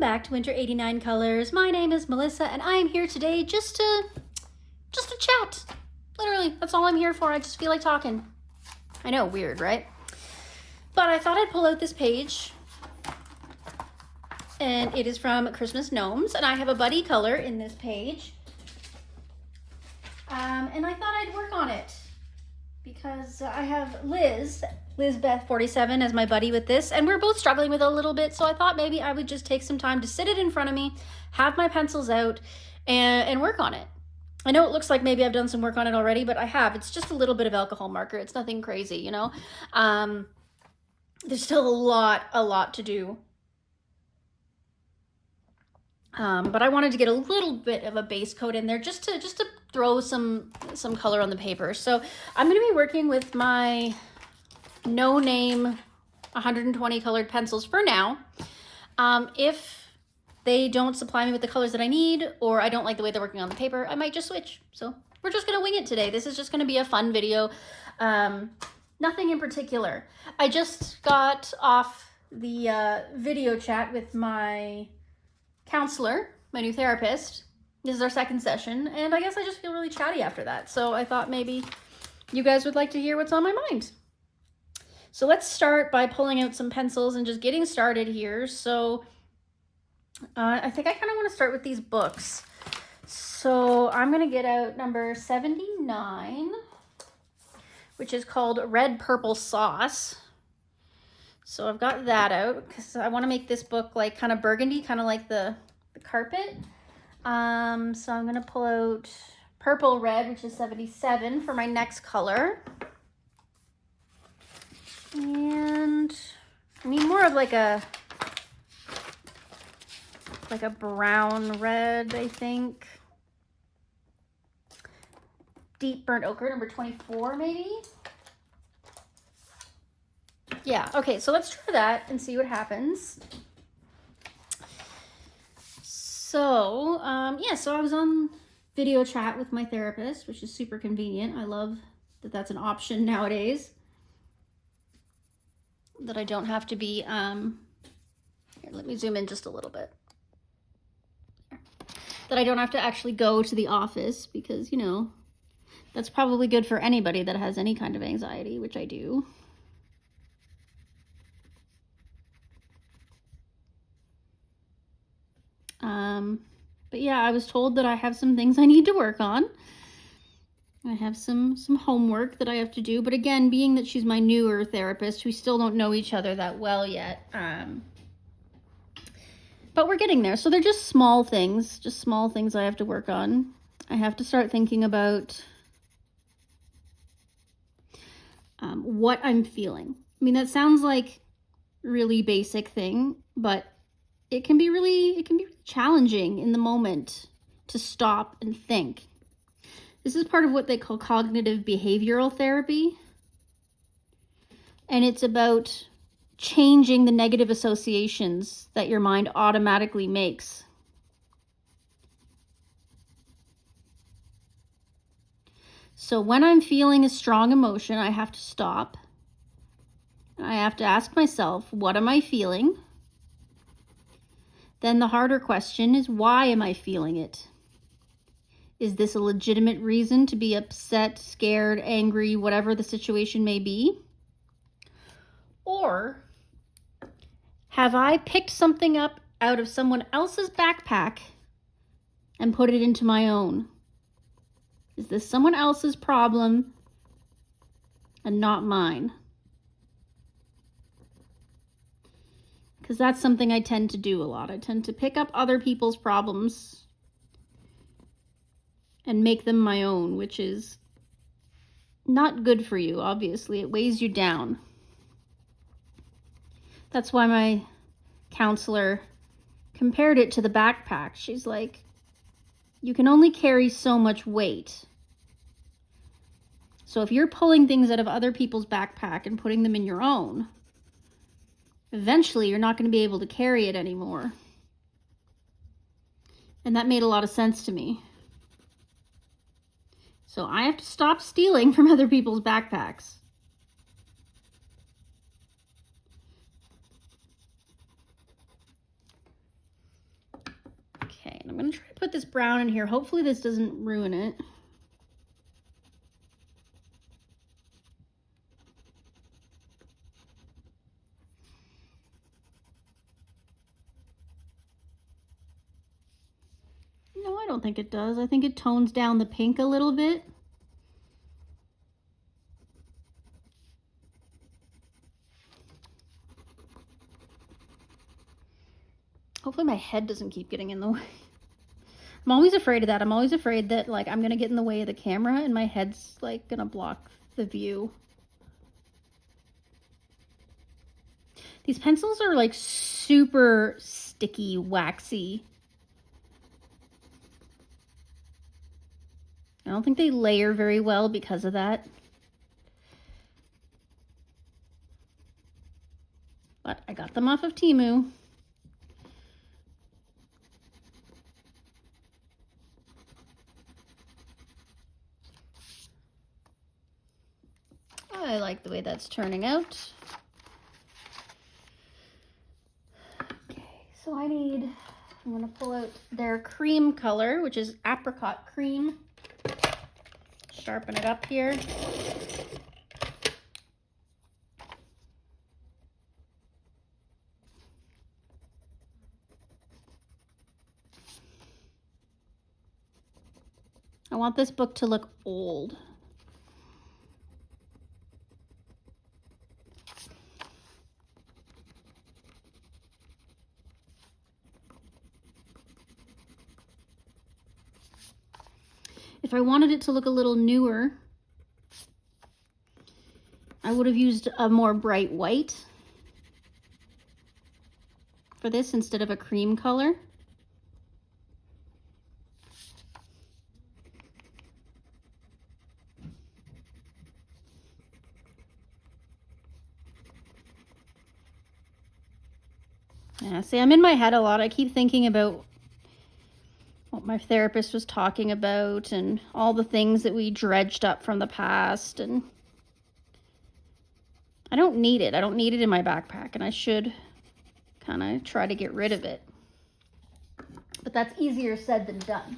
back to Winter 89 Colors. My name is Melissa and I am here today just to chat. Literally, that's all I'm here for. I just feel like talking. I know, weird, right? But I thought I'd pull out this page, and it is from Christmas Gnomes, and I have a buddy color in this page. And I thought I'd work on it because I have Lizbeth 47 as my buddy with this, and we're both struggling with it a little bit, so I thought maybe I would just take some time to sit it in front of me, have my pencils out, and work on it. I know it looks like maybe I've done some work on it already, but I have. It's just a little bit of alcohol marker. It's nothing crazy, you know? There's still a lot to do. But I wanted to get a little bit of a base coat in there just to throw some color on the paper. So I'm going to be working with my no name 120 colored pencils for now. If they don't supply me with the colors that I need, or I don't like the way they're working on the paper, I might just switch. So we're just going to wing it today. This is just going to be a fun video. Nothing in particular. I just got off the video chat with my counselor, my new therapist. This is our second session, and I guess I just feel really chatty after that. So I thought maybe you guys would like to hear what's on my mind. So let's start by pulling out some pencils and just getting started here. So I think I kind of want to start with these books. So I'm going to get out number 79, which is called Red Purple Sauce. So I've got that out because I want to make this book like kind of burgundy, kind of like the carpet. So I'm going to pull out Purple Red, which is 77 for my next color. And I need more of like a brown red, I think. Deep burnt ochre, number 24 maybe. Yeah, okay, so let's try that and see what happens. So, yeah, so I was on video chat with my therapist, which is super convenient. I love that that's an option nowadays. That I don't have to be, here, let me zoom in just a little bit. That I don't have to actually go to the office because, you know, that's probably good for anybody that has any kind of anxiety, which I do. But yeah, I was told that I have some things I need to work on. I have some homework that I have to do. But again, being that she's my newer therapist, we still don't know each other that well yet. But we're getting there. So they're just small things I have to work on. I have to start thinking about what I'm feeling. I mean, that sounds like a really basic thing, but it can be really challenging in the moment to stop and think. This is part of what they call cognitive behavioral therapy. And it's about changing the negative associations that your mind automatically makes. So when I'm feeling a strong emotion, I have to stop. I have to ask myself, what am I feeling? Then the harder question is, why am I feeling it? Is this a legitimate reason to be upset, scared, angry, whatever the situation may be? Or have I picked something up out of someone else's backpack and put it into my own? Is this someone else's problem and not mine? Because that's something I tend to do a lot. I tend to pick up other people's problems and make them my own, which is not good for you, obviously. It weighs you down. That's why my counselor compared it to the backpack. She's like, you can only carry so much weight. So if you're pulling things out of other people's backpack and putting them in your own, eventually you're not going to be able to carry it anymore. And that made a lot of sense to me. So I have to stop stealing from other people's backpacks. I'm going to try to put this brown in here. Hopefully this doesn't ruin it. No, I don't think it does. I think it tones down the pink a little bit. Hopefully my head doesn't keep getting in the way. I'm always afraid of that. I'm always afraid that like I'm gonna get in the way of the camera and my head's like gonna block the view. These pencils are like super sticky, waxy. I don't think they layer very well because of that. But I got them off of Temu. I like the way that's turning out. Okay, so I'm gonna pull out their cream color, which is apricot cream. Sharpen it up here. I want this book to look old. If I wanted it to look a little newer, I would have used a more bright white for this instead of a cream color. Yeah, see, I'm in my head a lot. I keep thinking about what my therapist was talking about and all the things that we dredged up from the past, and I don't need it. I don't need it in my backpack, and I should kind of try to get rid of it. But that's easier said than done.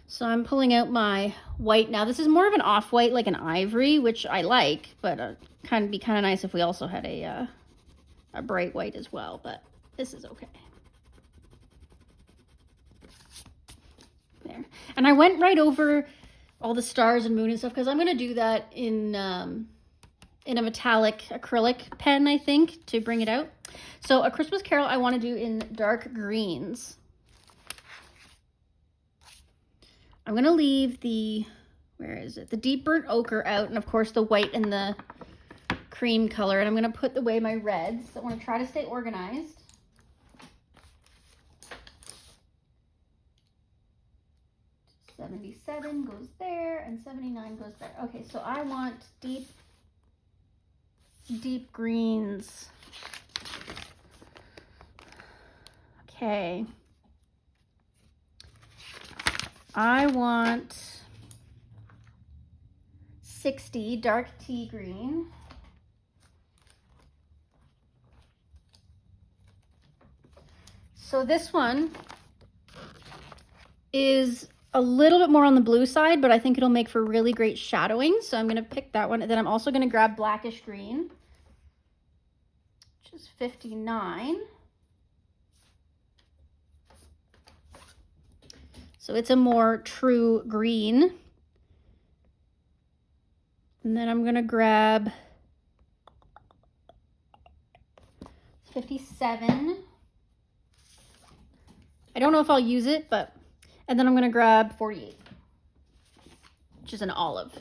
So I'm pulling out my white now. This is more of an off-white, like an ivory, which I like, but be kind of nice if we also had a bright white as well, but this is okay. There. And I went right over all the stars and moon and stuff because I'm going to do that in a metallic acrylic pen, I think, to bring it out. So A Christmas Carol I want to do in dark greens. I'm going to leave the, where is it? The deep burnt ochre out, and of course the white and the cream color. And I'm going to put away my reds. I want to try to stay organized. $77 goes there, and $79 goes there. Okay, so I want deep greens. Okay. I want 60 dark tea green. So this one is a little bit more on the blue side, but I think it'll make for really great shadowing. So I'm going to pick that one. And then I'm also going to grab blackish green, which is $59. So it's a more true green. And then I'm going to grab 57. I don't know if I'll use it, but, and then I'm going to grab 48, which is an olive.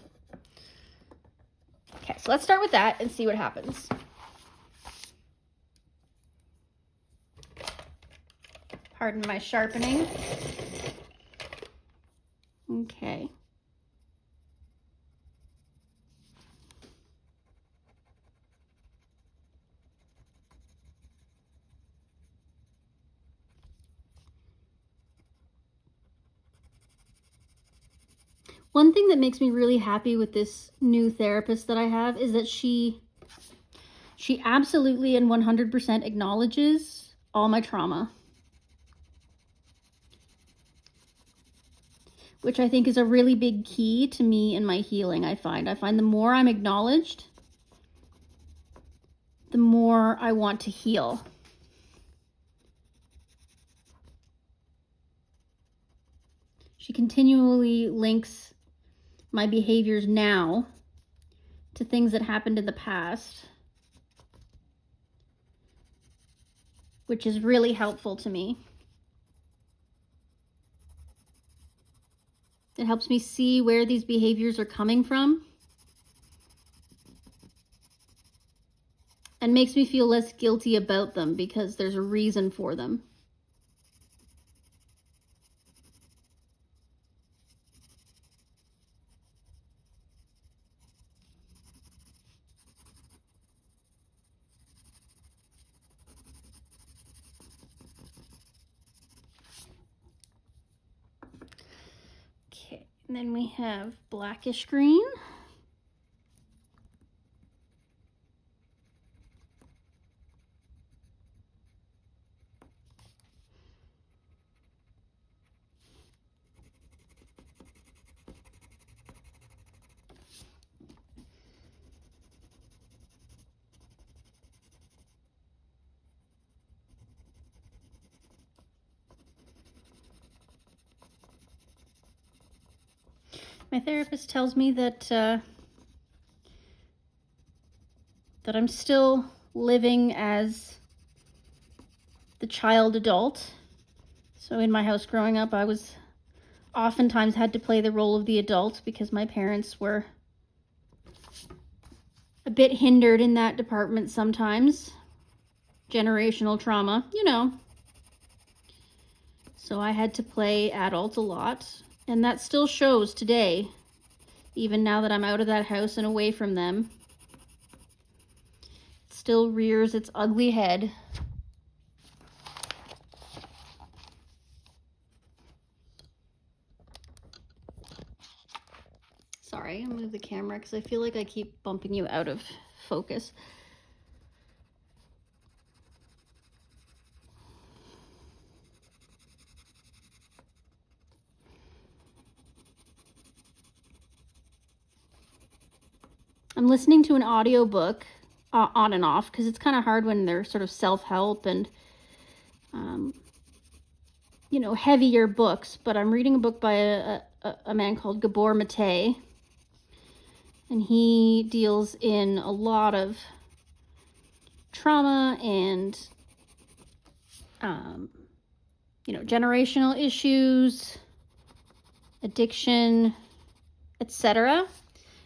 Okay, so let's start with that and see what happens. Pardon my sharpening. Okay. One thing that makes me really happy with this new therapist that I have is that she absolutely and 100% acknowledges all my trauma. which I think is a really big key to me in my healing. I find the more I'm acknowledged, the more I want to heal. She continually links my behaviors now to things that happened in the past, which is really helpful to me. It helps me see where these behaviors are coming from and makes me feel less guilty about them because there's a reason for them. Okay, and then we have blackish green. My therapist tells me that that I'm still living as the child adult. So in my house growing up, I was oftentimes had to play the role of the adult because my parents were a bit hindered in that department sometimes. Generational trauma, you know. So I had to play adult a lot. And that still shows today, even now that I'm out of that house and away from them. It still rears its ugly head. Sorry, I'll move the camera because I feel like I keep bumping you out of focus. I'm listening to an audiobook on and off because it's kind of hard when they're sort of self-help and, you know, heavier books. But I'm reading a book by a man called Gabor Mate, and he deals in a lot of trauma and, you know, generational issues, addiction, etc.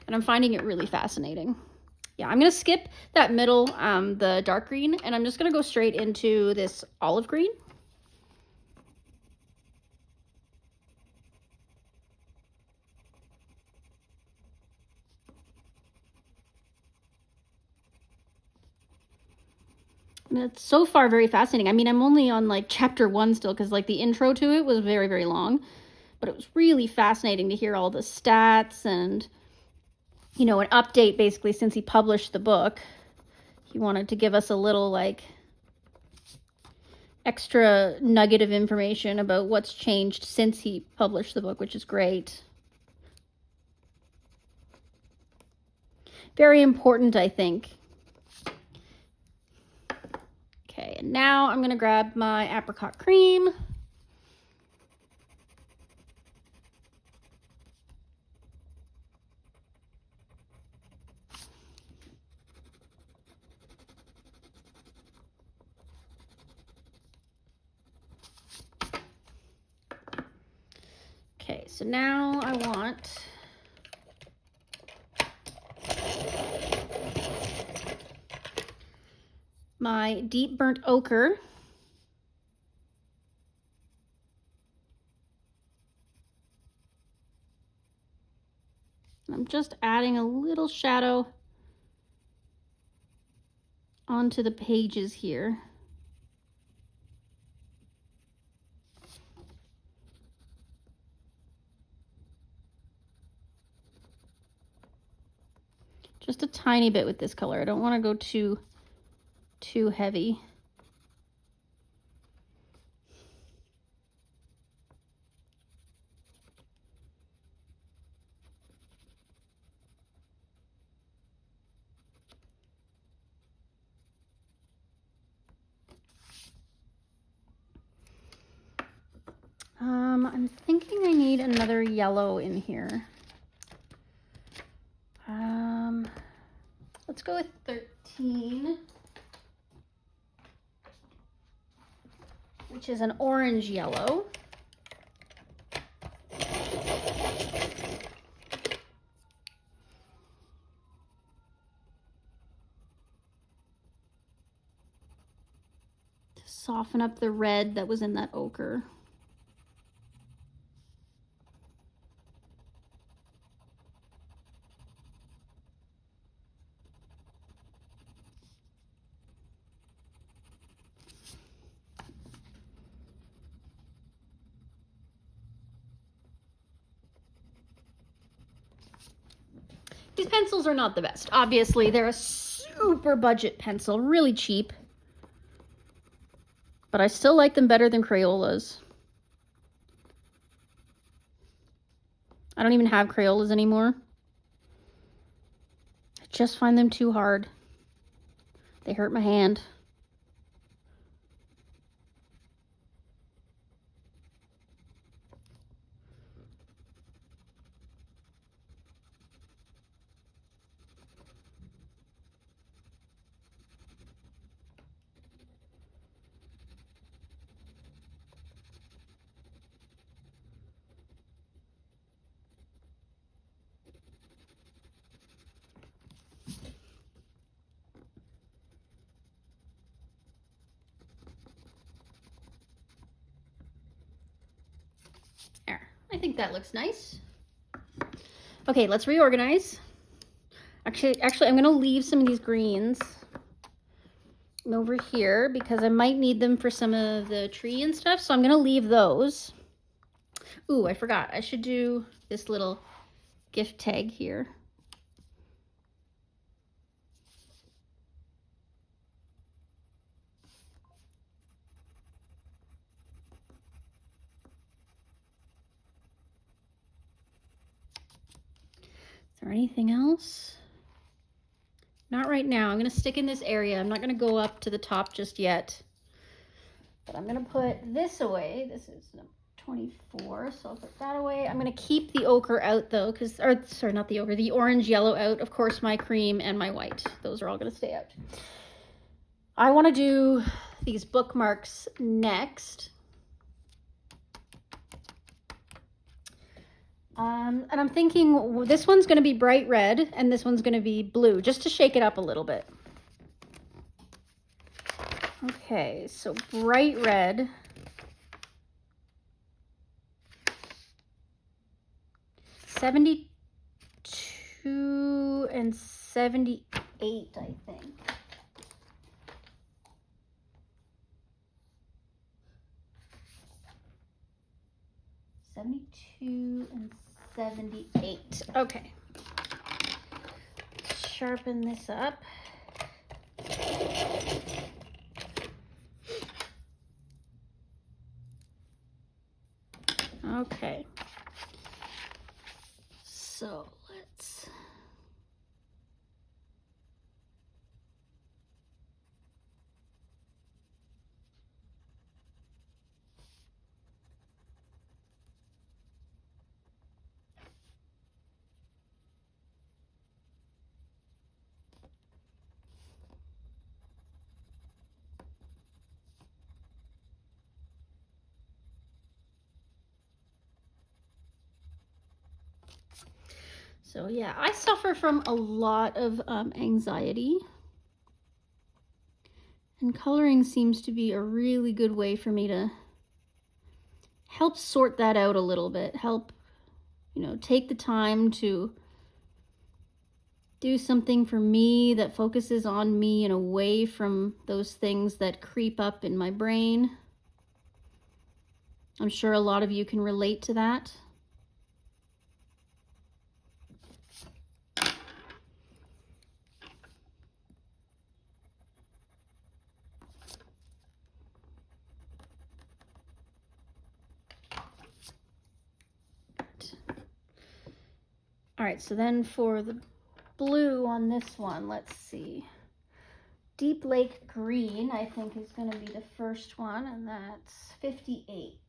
And I'm finding it really fascinating. Yeah, I'm going to skip that middle, the dark green, and I'm just going to go straight into this olive green. And it's so far very fascinating. I mean, I'm only on like chapter 1 still because like the intro to it was very, very long. But it was really fascinating to hear all the stats and, you know, an update basically since he published the book. He wanted to give us a little like extra nugget of information about what's changed since he published the book, which is great. Very important, I think. Okay, and now I'm going to grab my apricot cream. Okay, so now I want my deep burnt ochre. I'm just adding a little shadow onto the pages here. Just a tiny bit with this color. I don't want to go too heavy. I'm thinking I need another yellow in here. Let's go with 13, which is an orange yellow. To soften up the red that was in that ochre. These pencils are not the best. Obviously, they're a super budget pencil, really cheap. But I still like them better than Crayolas. I don't even have Crayolas anymore. I just find them too hard. They hurt my hand. There, I think that looks nice. Okay, let's reorganize. Actually, I'm gonna leave some of these greens over here because I might need them for some of the tree and stuff. So I'm gonna leave those. Ooh, I forgot. I should do this little gift tag here. Is there anything else? Not right now. I'm going to stick in this area. I'm not going to go up to the top just yet. But I'm going to put this away. This is number 24, so I'll put that away. I'm going to keep the ochre out though, because, or sorry, not the ochre, the orange yellow out. Of course, my cream and my white. Those are all going to stay out. I want to do these bookmarks next. And I'm thinking this one's going to be bright red and this one's going to be blue, just to shake it up a little bit. Okay, so bright red. $72 and $78, I think. $72 and $78. Okay. Sharpen this up. Okay. So let's So yeah, I suffer from a lot of anxiety, and coloring seems to be a really good way for me to help sort that out a little bit, help, you know, take the time to do something for me that focuses on me and away from those things that creep up in my brain. I'm sure a lot of you can relate to that. All right, so then for the blue on this one, let's see. Deep Lake Green, I think, is going to be the first one, and that's 58.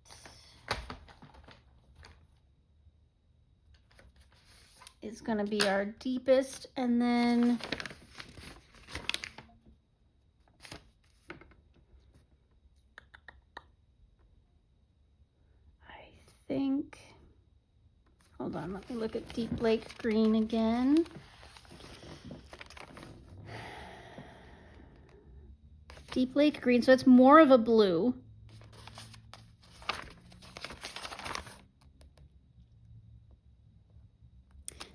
is going to be our deepest, and then I think, hold on, let me look at Deep Lake Green again. Deep Lake Green, so it's more of a blue.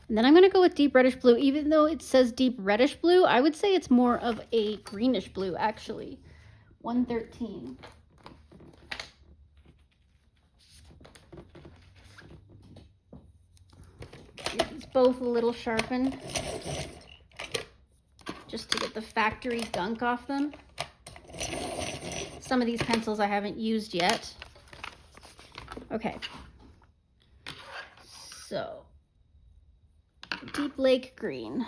And then I'm going to go with deep reddish blue. Even though it says deep reddish blue, I would say it's more of a greenish blue, actually. 113. These both a little sharpened, just to get the factory gunk off them. Some of these pencils I haven't used yet. Okay. So, Deep Lake Green.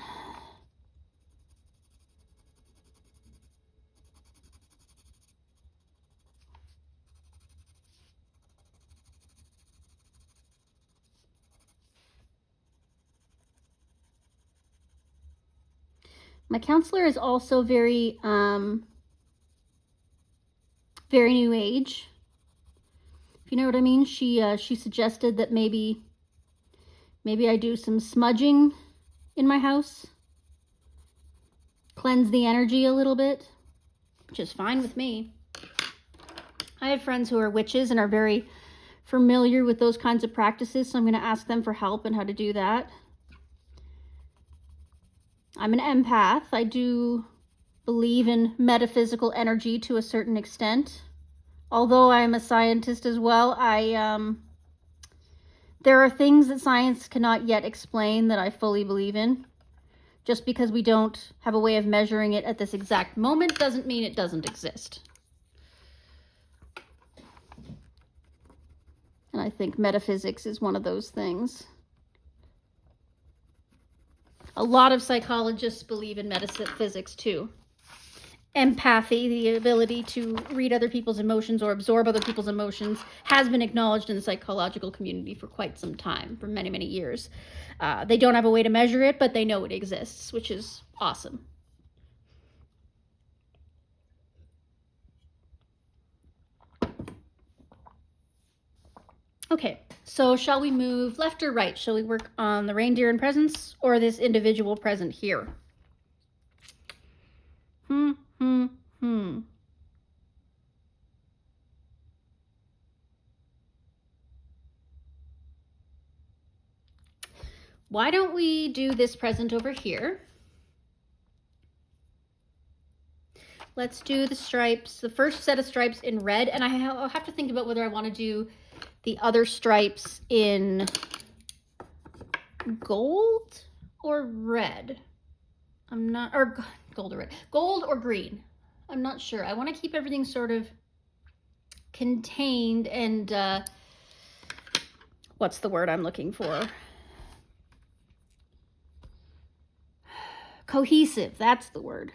My counselor is also very new age, if you know what I mean. She suggested that maybe I do some smudging in my house, cleanse the energy a little bit, which is fine with me. I have friends who are witches and are very familiar with those kinds of practices, so I'm going to ask them for help on how to do that. I'm an empath. I do believe in metaphysical energy to a certain extent. Although I'm a scientist as well, there are things that science cannot yet explain that I fully believe in. Just because we don't have a way of measuring it at this exact moment doesn't mean it doesn't exist. And I think metaphysics is one of those things. A lot of psychologists believe in metaphysics too. Empathy, the ability to read other people's emotions or absorb other people's emotions, has been acknowledged in the psychological community for quite some time, for many, many years. They don't have a way to measure it, but they know it exists, which is awesome. Okay, so shall we move left or right? Shall we work on the reindeer and presents or this individual present here? Why don't we do this present over here? Let's do the stripes, the first set of stripes in red, and I'll have to think about whether I want to do the other stripes in gold or red. I'm not, or gold or red, gold or green. I'm not sure. I want to keep everything sort of contained and what's the word I'm looking for? Cohesive, that's the word.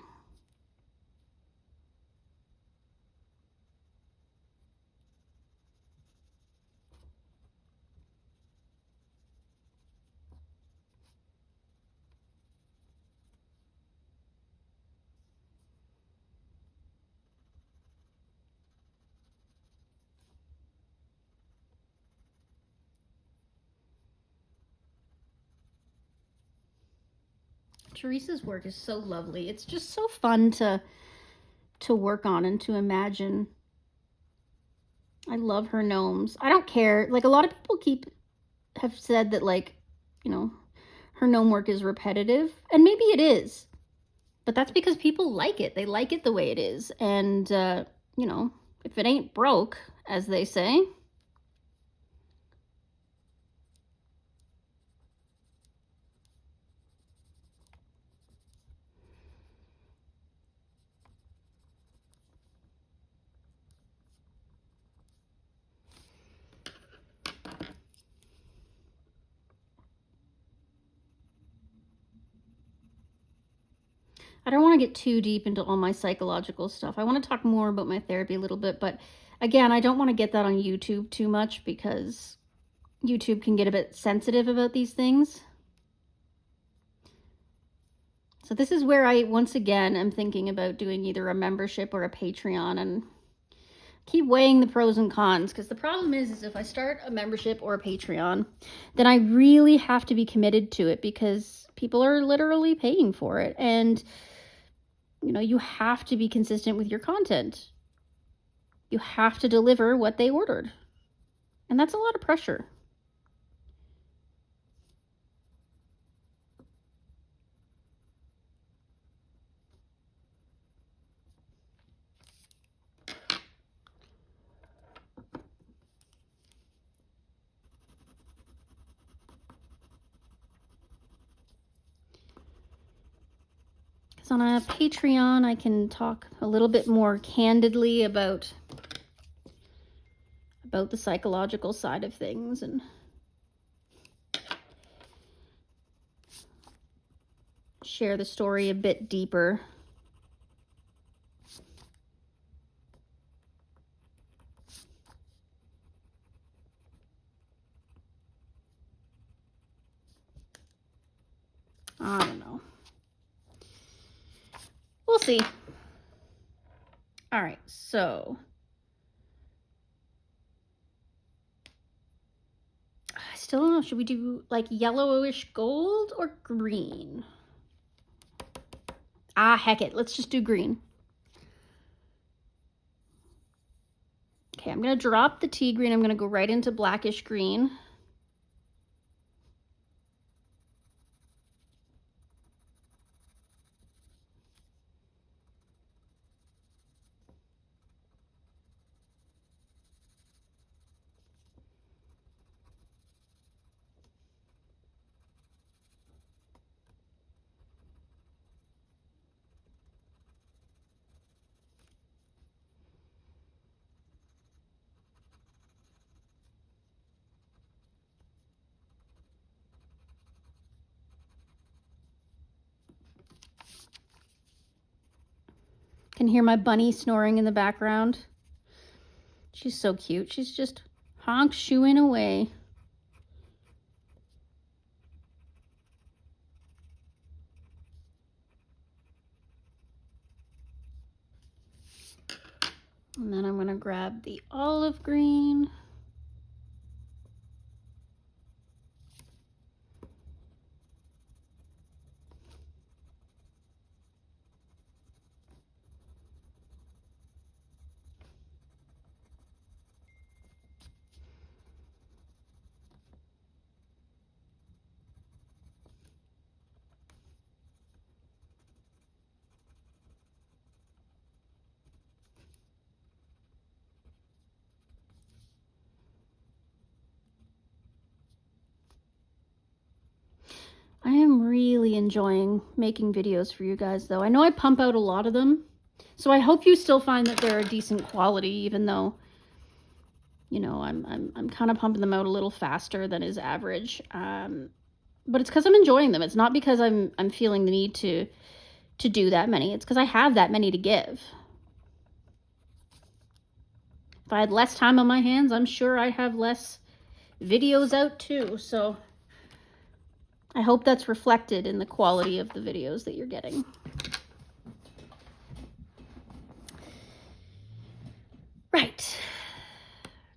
Teresa's work is so lovely. It's just so fun to work on and to imagine. I love her gnomes. I don't care. Like, a lot of people have said that, like, you know, her gnome work is repetitive, and maybe it is, but that's because people like it. They like it the way it is, and you know, if it ain't broke, as they say. I don't want to get too deep into all my psychological stuff. I want to talk more about my therapy a little bit, but again, I don't want to get that on YouTube too much because YouTube can get a bit sensitive about these things. So this is where I, once again, am thinking about doing either a membership or a Patreon, and keep weighing the pros and cons, because the problem is if I start a membership or a Patreon, then I really have to be committed to it, because people are literally paying for it. And, you know, you have to be consistent with your content. You have to deliver what they ordered. And that's a lot of pressure. Because on a Patreon, I can talk a little bit more candidly about the psychological side of things, and share the story a bit deeper. I don't know. We'll see. All right, so I still don't know. Should we do like yellowish gold or green? Ah, heck it. Let's just do green. Okay, I'm going to drop the tea green. I'm going to go right into blackish green. Can hear my bunny snoring in the background. She's so cute. She's just honk shooing away. And then I'm going to grab the olive green. I am really enjoying making videos for you guys, though. I know I pump out a lot of them, so I hope you still find that they're a decent quality, even though, you know, I'm kind of pumping them out a little faster than is average. But it's because I'm enjoying them. It's not because I'm feeling the need to do that many. It's because I have that many to give. If I had less time on my hands, I'm sure I'd have less videos out too. So I hope that's reflected in the quality of the videos that you're getting. Right.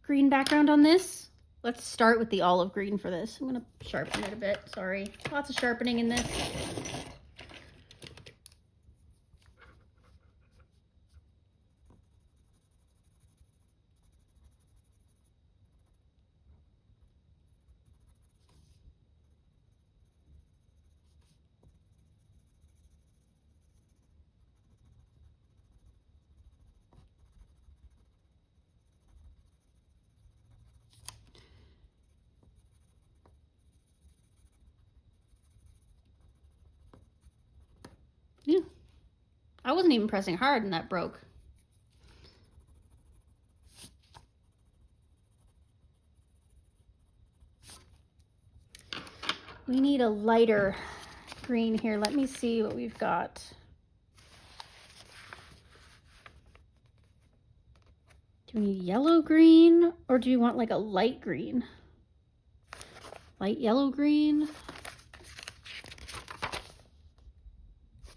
Green background on this. Let's start with the olive green for this. I'm going to sharpen it a bit. Sorry. Lots of sharpening in this. Yeah. I wasn't even pressing hard and that broke. We need a lighter green here. Let me see what we've got. Do we need yellow green, or do you want like a light green? Light yellow green.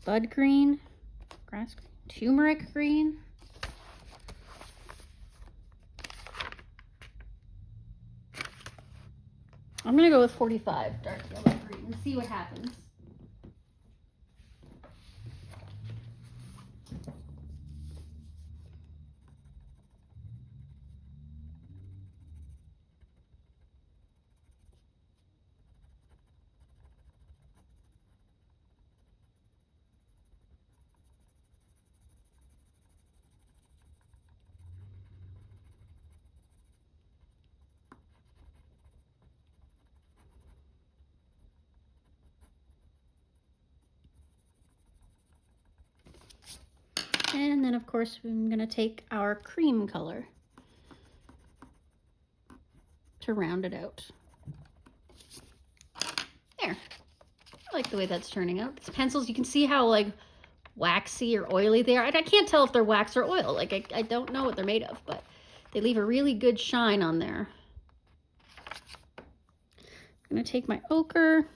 bud green, grass green, turmeric green. I'm gonna go with 45 dark yellow green and see what happens. And then, of course, I'm going to take our cream color to round it out. There. I like the way that's turning out. These pencils, you can see how, like, waxy or oily they are. I can't tell if they're wax or oil. Like, I don't know what they're made of, but they leave a really good shine on there. I'm going to take my ochre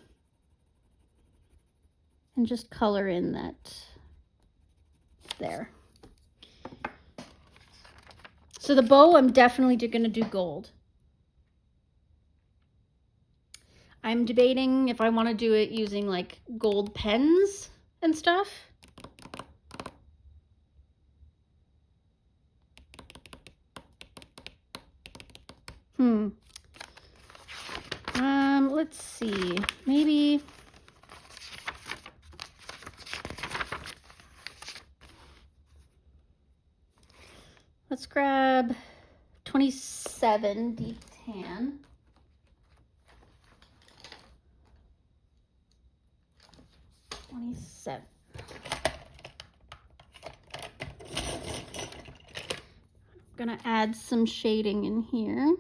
and just color in that there. So the bow, I'm definitely going to do gold. I'm debating if I want to do it using like gold pens and stuff. Let's see, maybe let's grab 27 deep tan. I'm gonna add some shading in here.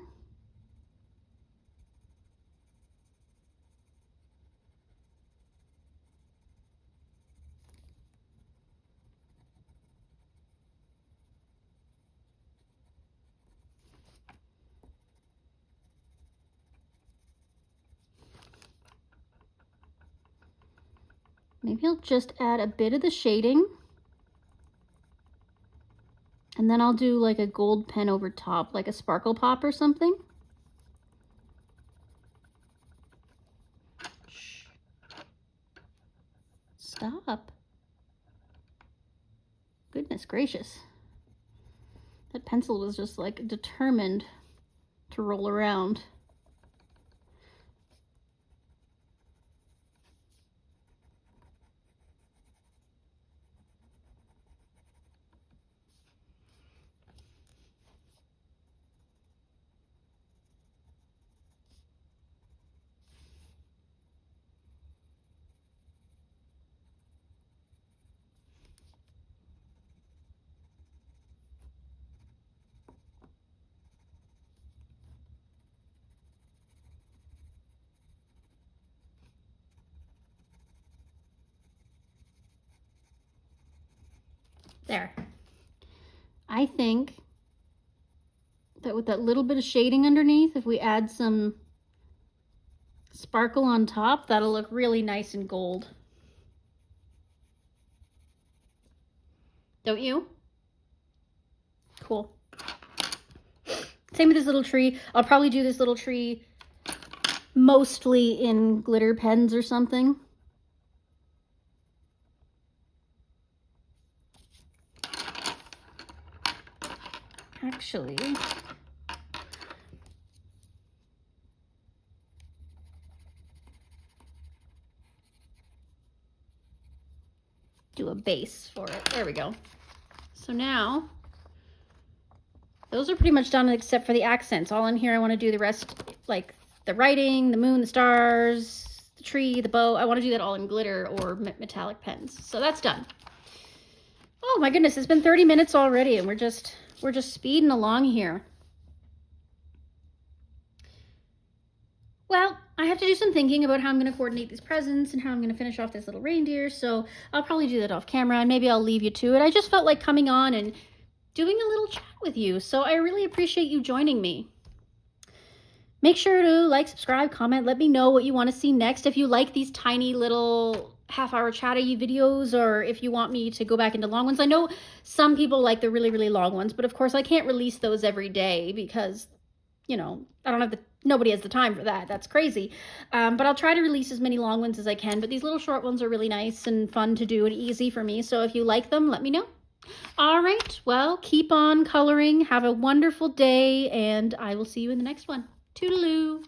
Maybe I'll just add a bit of the shading. And then I'll do like a gold pen over top, like a sparkle pop or something. Shh. Stop. Goodness gracious. That pencil was just like determined to roll around. There. I think that with that little bit of shading underneath, if we add some sparkle on top, that'll look really nice and gold. Don't you? Cool. Same with this little tree. I'll probably do this little tree mostly in glitter pens or something. Actually, do a base for it. There we go. So now, those are pretty much done except for the accents. All in here, I want to do the rest, like the writing, the moon, the stars, the tree, the bow. I want to do that all in glitter or metallic pens. So that's done. Oh my goodness, it's been 30 minutes already and we're just speeding along here. Well, I have to do some thinking about how I'm going to coordinate these presents and how I'm going to finish off this little reindeer, so I'll probably do that off camera and maybe I'll leave you to it. I just felt like coming on and doing a little chat with you, so I really appreciate you joining me. Make sure to like, subscribe, comment, let me know what you want to see next. If you like these tiny little half-hour chatty videos, or if you want me to go back into long ones. I know some people like the really, really long ones, but of course I can't release those every day because, you know, I don't have the, nobody has the time for that. That's crazy. But I'll try to release as many long ones as I can, but these little short ones are really nice and fun to do and easy for me. So if you like them, let me know. All right, well, keep on coloring. Have a wonderful day, and I will see you in the next one. Toodaloo.